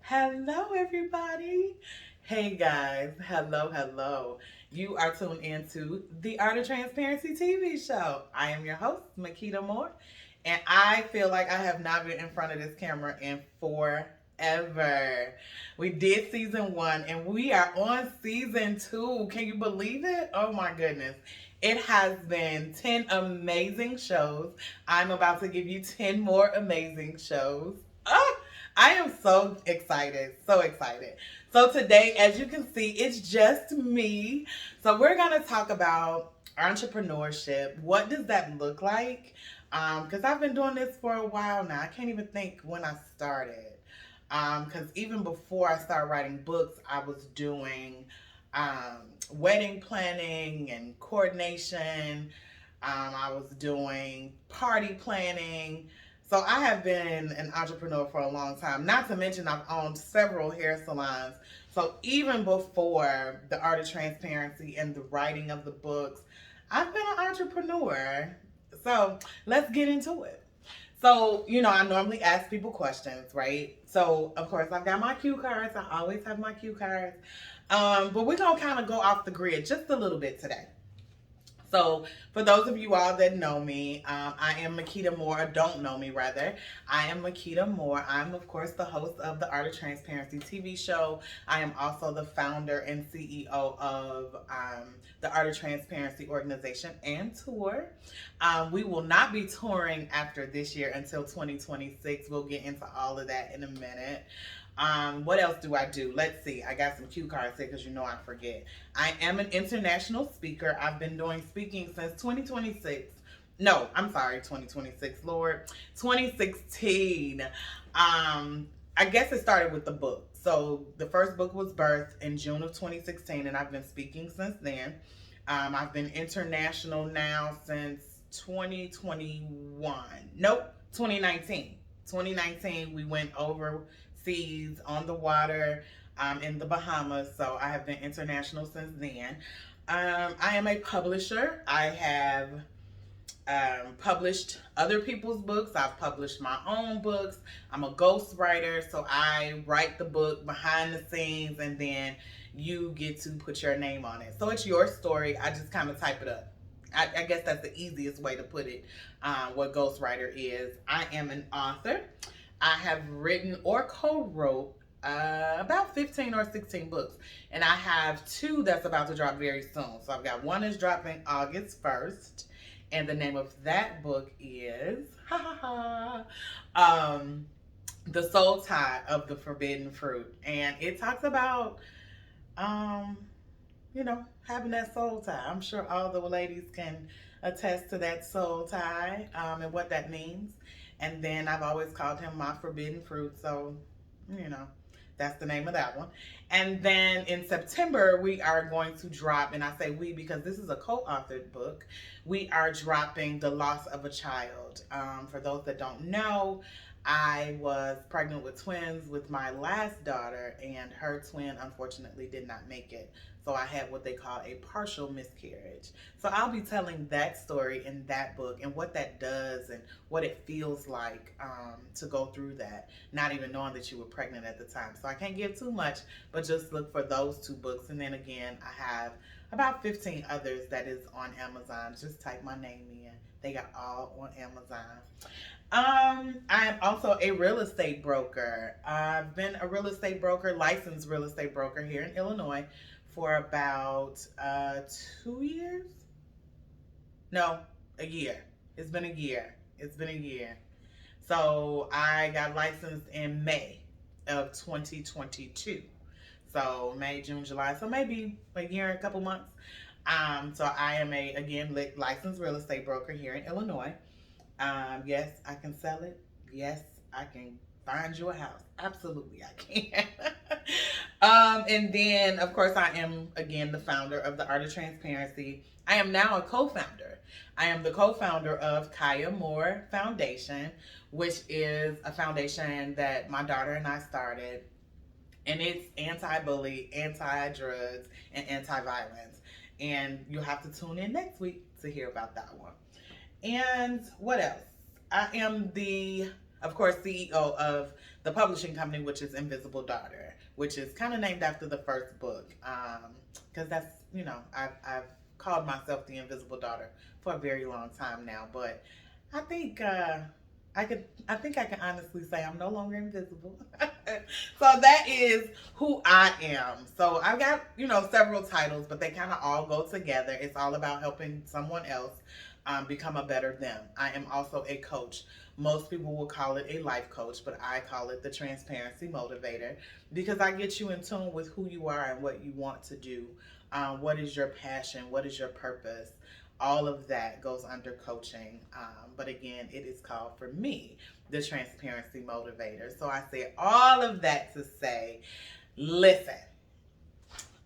Hello, everybody. Hey, guys. Hello, hello. You are tuned into the Art of Transparency TV show. I am your host, Mikkita Moore, and I feel like I have not been in front of this camera in forever. We did season one, and we are on season two. Can you believe it? Oh, my goodness. It has been 10 amazing shows. I'm about to give you 10 more amazing shows. Ah! I am so excited, so excited. So today, as you can see, it's just me. So we're gonna talk about entrepreneurship. What does that look like? Because I've been doing this for a while now. I can't even think when I started. Because even before I started writing books, I was doing wedding planning and coordination. I was doing party planning. So I have been an entrepreneur for a long time. Not to mention I've owned several hair salons. So even before the Art of Transparency and the writing of the books, I've been an entrepreneur. So let's get into it. So, I normally ask people questions, right? So, of course, I've got my cue cards. I always have my cue cards. But we're going to kind of go off the grid just a little bit today. So, for those of you all that know me, I am Mikkita Moore, or don't know me rather. I am Mikkita Moore. I'm, of course, the host of the Art of Transparency TV show. I am also the founder and CEO of the Art of Transparency organization and tour. We will not be touring after this year until 2026. We'll get into all of that in a minute. What else do I do? Let's see. I got some cue cards here because I forget. I am an international speaker. I've been doing speaking since 2026. No, I'm sorry, 2026, Lord. 2016. I guess it started with the book. So the first book was birthed in June of 2016, and I've been speaking since then. I've been international now since 2021. Nope, 2019. 2019, we went overseas on the water in the Bahamas. So I have been international since then. I am a publisher. I have published other people's books. I've published my own books. I'm a ghostwriter, so I write the book behind the scenes and then you get to put your name on it. So it's your story. I just kind of type it up. I guess that's the easiest way to put it, what ghostwriter is. I am an author. I have written or co-wrote about 15 or 16 books. And I have two that's about to drop very soon. So I've got one is dropping August 1st. And the name of that book is The Soul Tie of the Forbidden Fruit. And it talks about having that soul tie. I'm sure all the ladies can attest to that soul tie and what that means. And then I've always called him my forbidden fruit. So, that's the name of that one. And then in September, we are going to drop, and I say we because this is a co-authored book, we are dropping The Loss of a Child. For those that don't know, I was pregnant with twins with my last daughter, and her twin unfortunately did not make it. So I had what they call a partial miscarriage. So I'll be telling that story in that book and what that does and what it feels like to go through that, not even knowing that you were pregnant at the time. So I can't give too much, but just look for those two books. And then again, I have about 15 others that is on Amazon. Just type my name in. They got all on Amazon. I am also a real estate broker. I've been a real estate broker, licensed real estate broker here in Illinois for about 2 years. No, a year. It's been a year. It's been a year. So I got licensed in May of 2022. So May, June, July. So maybe a year and a couple months. So I am again, licensed real estate broker here in Illinois. Yes, I can sell it. Yes, I can find you a house. Absolutely, I can. And then, of course, I am, again, the founder of the Art of Transparency. I am now a co-founder. I am the co-founder of Kaya Moore Foundation, which is a foundation that my daughter and I started. And it's anti-bully, anti-drugs, and anti-violence. And you'll have to tune in next week to hear about that one. And what else? I am the of course, CEO of the publishing company, which is Invisible Daughter, which is kind of named after the first book. Because that's, I've called myself the Invisible Daughter for a very long time now. But I think I think I can honestly say I'm no longer invisible. So that is who I am. So I've got, several titles, but they kind of all go together. It's all about helping someone else become a better them. I am also a coach. Most people will call it a life coach, but I call it the transparency motivator because I get you in tune with who you are and what you want to do. What is your passion? What is your purpose? All of that goes under coaching. But again, it is called for me the transparency motivator. So I say all of that to say, listen,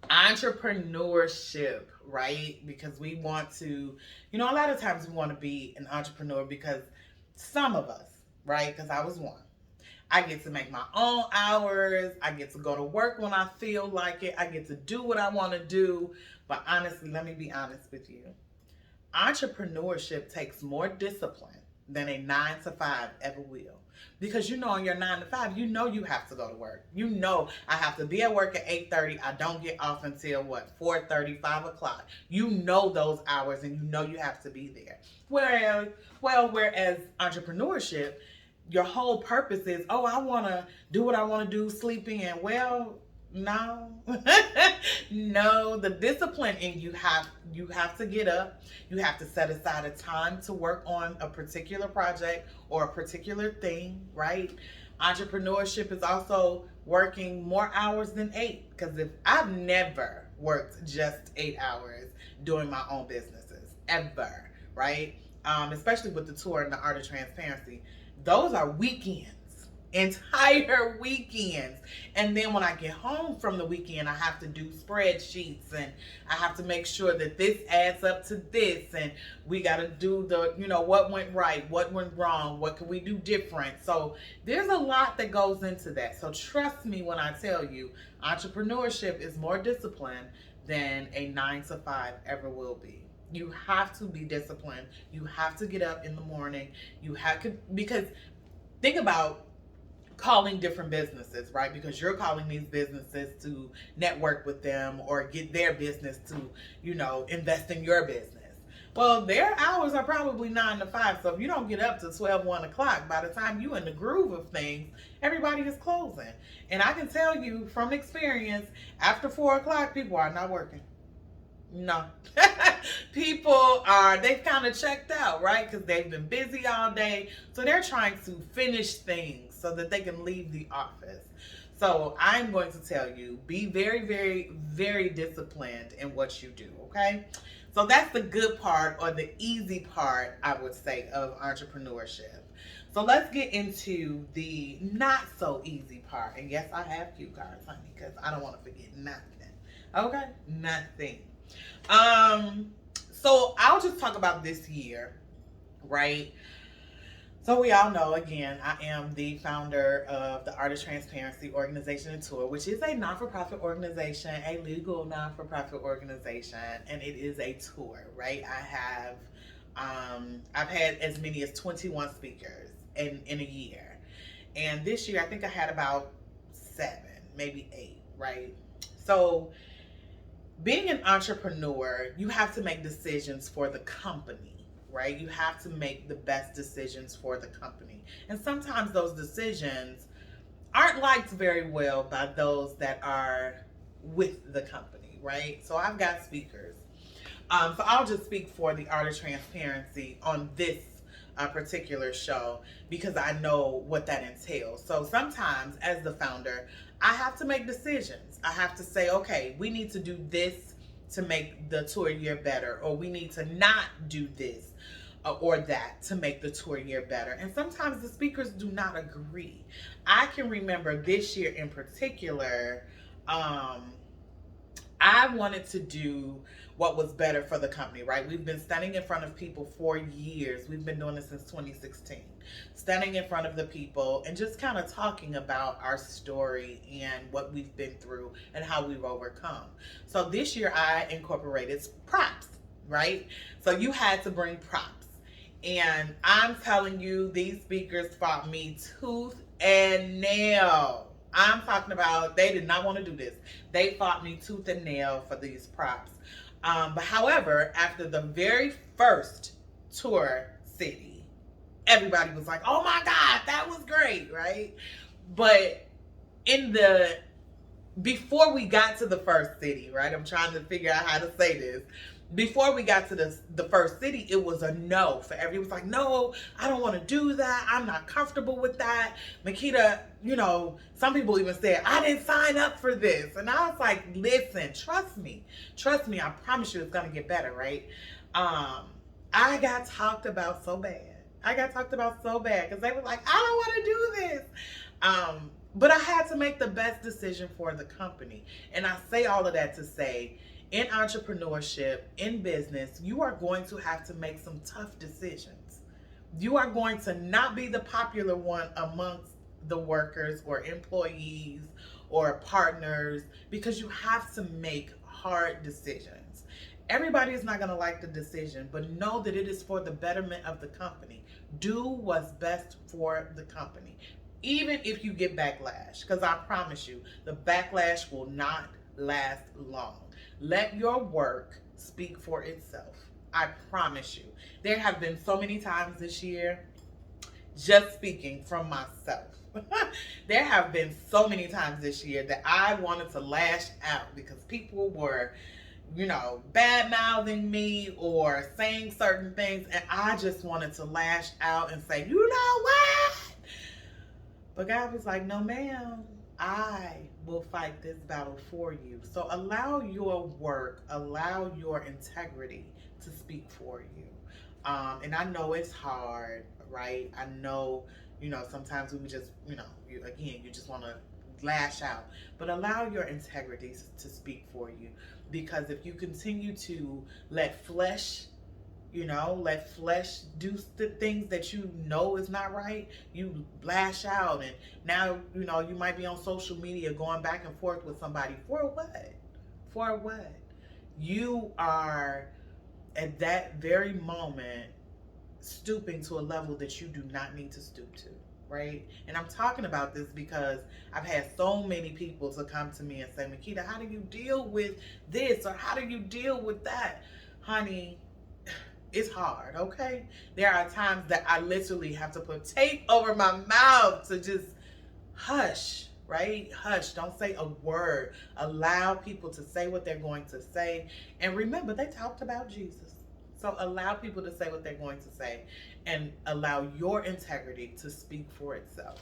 entrepreneurship, right? Because we want to, a lot of times we want to be an entrepreneur because some of us, right? Because I was one. I get to make my own hours. I get to go to work when I feel like it. I get to do what I want to do. But honestly, let me be honest with you. Entrepreneurship takes more discipline than a 9 to 5 ever will. Because on your 9 to 5, you have to go to work. I have to be at work at 8:30. I don't get off until 4:30, 5 o'clock. Those hours and you have to be there. Whereas entrepreneurship, your whole purpose is, I want to do what I want to do, sleeping in. Well, no. No, the discipline in you have to get up. You have to set aside a time to work on a particular project or a particular thing, right? Entrepreneurship is also working more hours than 8, because if I've never worked just 8 hours doing my own businesses ever, right? Especially with the tour and the art of transparency, those are weekends. Entire weekends. And then when I get home from the weekend, I have to do spreadsheets and I have to make sure that this adds up to this, and we got to do the, what went right, what went wrong, what can we do different. So there's a lot that goes into that. So trust me when I tell you, entrepreneurship is more disciplined than a 9 to 5 ever will be. You have to be disciplined. You have to get up in the morning. Because think about calling different businesses, right? Because you're calling these businesses to network with them or get their business to, invest in your business. Well, their hours are probably 9 to 5. So if you don't get up to 12, 1 o'clock, by the time you in the groove of things, everybody is closing. And I can tell you from experience, after 4 o'clock, people are not working. No. They've kind of checked out, right? Because they've been busy all day. So they're trying to finish things so that they can leave the office. So I'm going to tell you, be very, very, very disciplined in what you do, okay? So that's the good part, or the easy part, I would say, of entrepreneurship. So let's get into the not so easy part. And yes, I have cue cards, honey, because I don't want to forget nothing. Okay? Nothing. So I'll just talk about this year, right? So we all know, again, I am the founder of the Art of Transparency Organization and Tour, which is a non-for-profit organization, a legal non-for-profit organization, and it is a tour, right? I've had as many as 21 speakers in a year. And this year, I think I had about 7, maybe 8, right? So being an entrepreneur, you have to make decisions for the company, right? You have to make the best decisions for the company. And sometimes those decisions aren't liked very well by those that are with the company, right? So I've got speakers. So I'll just speak for the Art of Transparency on this particular show because I know what that entails. So sometimes as the founder, I have to make decisions. I have to say, okay, we need to do this to make the tour year better, or we need to not do this or that to make the tour year better. And sometimes the speakers do not agree. I can remember this year in particular, I wanted to do what was better for the company, right? We've been standing in front of people for years. We've been doing this since 2016. Standing in front of the people and just kind of talking about our story and what we've been through and how we've overcome. So this year I incorporated props, right? So you had to bring props. And I'm telling you, these speakers fought me tooth and nail. I'm talking about they did not want to do this. They fought me tooth and nail for these props. But however, after the very first tour city, everybody was like, "Oh my God, that was great," right? But in the before we got to the first city, right? I'm trying to figure out how to say this. Before we got to the first city, it was a no for everyone. It was like, no, I don't want to do that. I'm not comfortable with that. Mikkita, some people even said, I didn't sign up for this. And I was like, listen, trust me. Trust me. I promise you it's going to get better, right? I got talked about so bad. Because they were like, I don't want to do this. But I had to make the best decision for the company. And I say all of that to say, in entrepreneurship, in business, you are going to have to make some tough decisions. You are going to not be the popular one amongst the workers or employees or partners because you have to make hard decisions. Everybody is not going to like the decision, but know that it is for the betterment of the company. Do what's best for the company. Even if you get backlash, because I promise you, the backlash will not last long. Let your work speak for itself. I promise you. There have been so many times this year, just speaking from myself, there have been so many times this year that I wanted to lash out because people were, bad mouthing me or saying certain things, and I just wanted to lash out and say, you know what? But God was like, no, ma'am, I will fight this battle for you. So allow your work, allow your integrity to speak for you. And I know it's hard, right? I know, sometimes we just, you just want to lash out. But allow your integrity to speak for you. Because if you continue to let flesh do the things that you know is not right, you lash out, and now you might be on social media going back and forth with somebody for what you are at that very moment stooping to a level that you do not need to stoop to, right? And I'm talking about this because I've had so many people to come to me and say, Mikkita, how do you deal with this, or how do you deal with that? Honey, it's hard, okay? There are times that I literally have to put tape over my mouth to just hush, right? Hush. Don't say a word. Allow people to say what they're going to say. And remember, they talked about Jesus. So allow people to say what they're going to say and allow your integrity to speak for itself.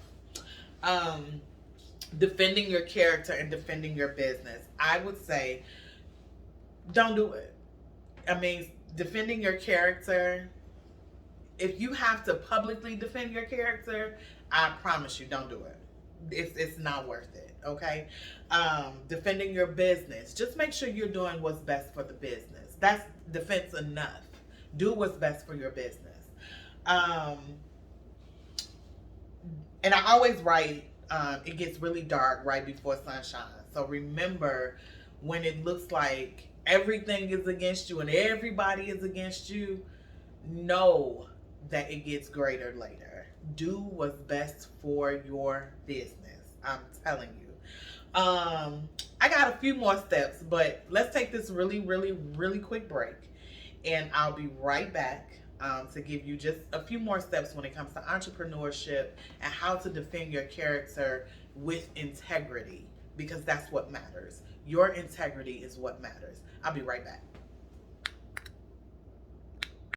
Defending your character and defending your business. I would say, don't do it. I mean, defending your character, if you have to publicly defend your character, I promise you, don't do it. It's not worth it, okay? Defending your business, just make sure you're doing what's best for the business. That's defense enough. Do what's best for your business. And I always write, it gets really dark right before sunshine. So remember, when it looks like everything is against you and everybody is against you, know that it gets greater later. Do what's best for your business. I'm telling you. I got a few more steps, but let's take this really, really, really quick break, and I'll be right back to give you just a few more steps when it comes to entrepreneurship and how to defend your character with integrity, because that's what matters. Your integrity is what matters. I'll be right back.